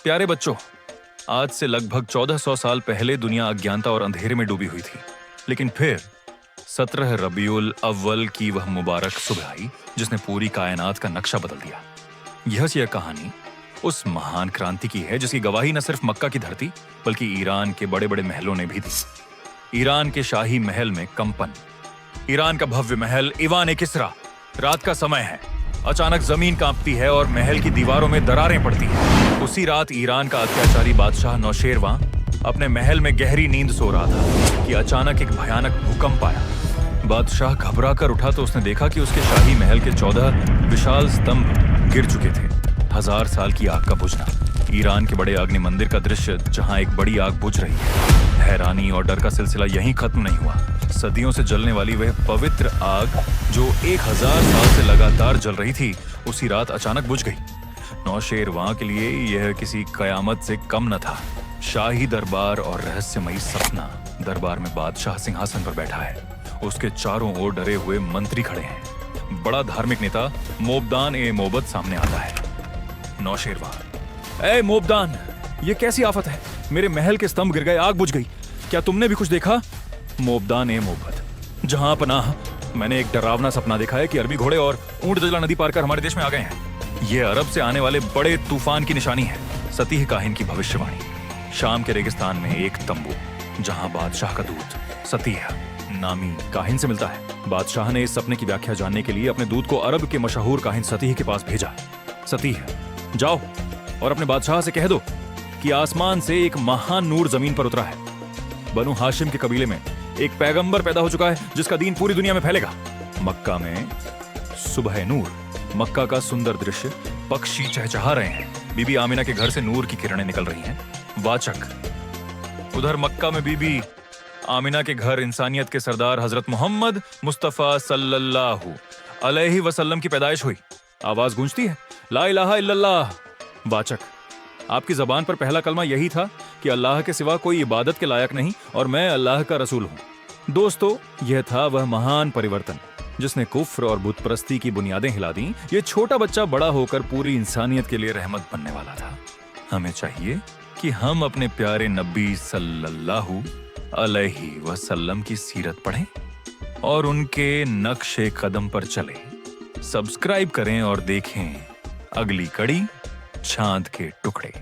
प्यारे बच्चों, आज से लगभग 1400 साल पहले दुनिया अज्ञानता और अंधेरे में डूबी हुई थी। लेकिन फिर 17 रबीउल अव्वल की वह मुबारक सुबह आई जिसने पूरी कायनात का नक्शा बदल दिया। यह कहानी उस महान क्रांति की है जिसकी गवाही न सिर्फ मक्का की धरती बल्कि ईरान के बड़े बड़े महलों ने भी दी। ईरान के शाही महल में कंपन। ईरान का भव्य महल ईवान किसरा। रात का समय है, अचानक जमीन कांपती है और महल की दीवारों में दरारें पड़ती हैं। उसी रात ईरान का अत्याचारी बादशाह नौशेरवां अपने महल में गहरी नींद सो रहा था कि अचानक एक भयानक भूकंप आया। बादशाह घबरा कर उठा तो उसने देखा कि उसके शाही महल के 14 विशाल स्तंभ गिर चुके थे। 1000 साल की आग का बुझना। ईरान के बड़े अग्नि मंदिर का दृश्य जहां एक बड़ी आग बुझ रही है। हैरानी और डर का सिलसिला यहीं खत्म नहीं हुआ। सदियों से जलने वाली वह पवित्र आग जो 1000 साल से लगातार जल रही थी, उसी रात अचानक बुझ गई। नौशेरवां के लिए यह किसी कयामत से कम न था। शाही दरबार और रहस्यमयी सपना। दरबार में बादशाह सिंहासन पर बैठा है। उसके चारों ओर डरे हुए मंत्री खड़े हैं। बड़ा धार्मिक नेता मोबदान ए मोहब्बत सामने आता है। नौशेरवां, ए मोबदान, ये कैसी आफत है? मेरे महल के स्तंभ गिर गए, आग बुझ गई। क्या तुमने भी कुछ देखा? मोबदान ए मोहब्बत, जहां पनाह, मैंने एक डरावना सपना देखा है कि अरबी घोड़े और ऊंट दजला नदी पार कर हमारे देश में आ गए हैं। ये अरब से आने वाले बड़े तूफान की निशानी है। सतीह काहिन की भविष्यवाणी। शाम के रेगिस्तान में एक तंबू जहां बादशाह का दूत सतीह नामी काहिन से मिलता है। बादशाह ने इस सपने की व्याख्या जानने के लिए अपने दूत को अरब के मशहूर काहिन सतीह के पास भेजा। सतीह, जाओ और अपने बादशाह से कह दो कि आसमान से एक महान नूर जमीन पर उतरा है। बनु हाशिम के कबीले में एक पैगंबर पैदा हो चुका है जिसका दीन पूरी दुनिया में फैलेगा। मक्का में सुबह नूर। मक्का का सुंदर दृश्य। पक्षी चहचहा रहे हैं। बीबी आमिना के घर से नूर की किरणें निकल रही हैं। वाचक, उधर मक्का में बीबी आमिना के घर इंसानियत के सरदार हजरत मोहम्मद मुस्तफा सल्लल्लाहु अलैहि वसल्लम की पैदाइश हुई। आवाज गूंजती है, ला इलाहा इल्लल्लाह। वाचक, आपकी जबान पर पहला कलमा यही था कि अल्लाह के सिवा कोई इबादत के लायक नहीं और मैं अल्लाह का रसूल हूं। दोस्तों, यह था वह महान परिवर्तन जिसने कुफ्र और बुत परस्ती की बुनियादें हिला दी। ये छोटा बच्चा बड़ा होकर पूरी इंसानियत के लिए रहमत बनने वाला था। हमें चाहिए कि हम अपने प्यारे नबी सल्लल्लाहु अलैहि वसल्लम की सीरत पढ़ें और उनके नक्शे कदम पर चलें। सब्सक्राइब करें और देखें अगली कड़ी चांद के टुकड़े।